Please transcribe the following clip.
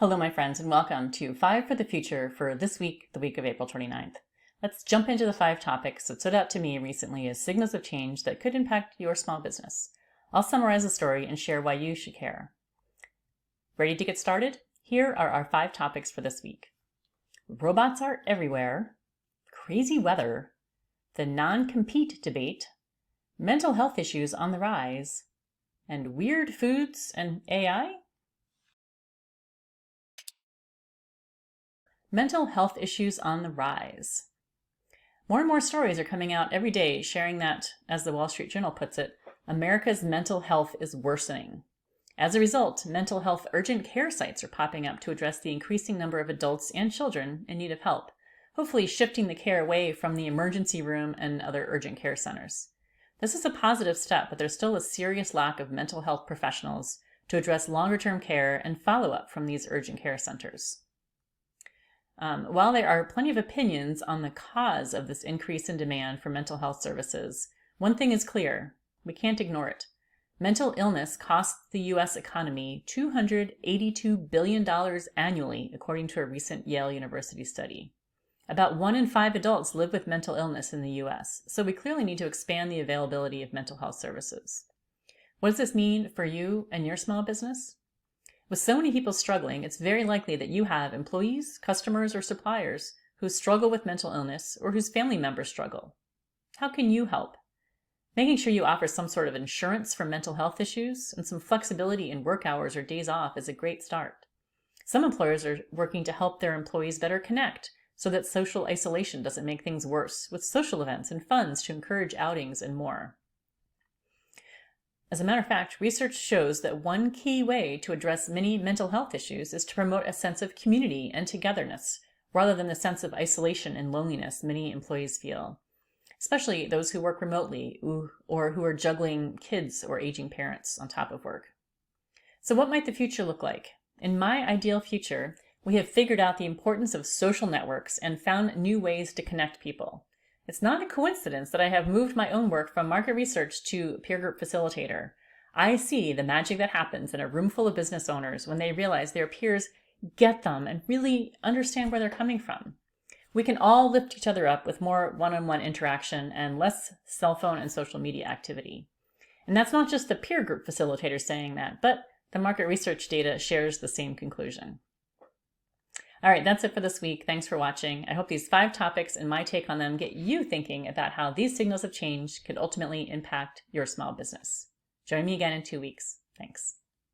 Hello, my friends, and welcome to Five for the Future for this week, the week of April 29th. Let's jump into the 5 topics that stood out to me recently as signals of change that could impact your small business. I'll summarize the story and share why you should care. Ready to get started? Here are our 5 topics for this week. Robots are everywhere, crazy weather, the non-compete debate, mental health issues on the rise, and weird foods and AI? Mental health issues on the rise. More and more stories are coming out every day sharing that, as the Wall Street Journal puts it, America's mental health is worsening. As a result, mental health urgent care sites are popping up to address the increasing number of adults and children in need of help, hopefully shifting the care away from the emergency room and other urgent care centers. This is a positive step, but there's still a serious lack of mental health professionals to address longer-term care and follow-up from these urgent care centers. While there are plenty of opinions on the cause of this increase in demand for mental health services, one thing is clear: we can't ignore it. Mental illness costs the U.S. economy $282 billion annually, according to a recent Yale University study. About 1 in 5 adults live with mental illness in the U.S., so we clearly need to expand the availability of mental health services. What does this mean for you and your small business? With so many people struggling, it's very likely that you have employees, customers, or suppliers who struggle with mental illness or whose family members struggle. How can you help? Making sure you offer some sort of insurance for mental health issues and some flexibility in work hours or days off is a great start. Some employers are working to help their employees better connect so that social isolation doesn't make things worse, with social events and funds to encourage outings and more. As a matter of fact, research shows that one key way to address many mental health issues is to promote a sense of community and togetherness, rather than the sense of isolation and loneliness many employees feel, especially those who work remotely or who are juggling kids or aging parents on top of work. So what might the future look like? In my ideal future, we have figured out the importance of social networks and found new ways to connect people. It's not a coincidence that I have moved my own work from market research to peer group facilitator. I see the magic that happens in a room full of business owners when they realize their peers get them and really understand where they're coming from. We can all lift each other up with more one-on-one interaction and less cell phone and social media activity. And that's not just the peer group facilitator saying that, but the market research data shares the same conclusion. All right, that's it for this week. Thanks for watching. I hope these 5 topics and my take on them get you thinking about how these signals of change could ultimately impact your small business. Join me again in 2 weeks. Thanks.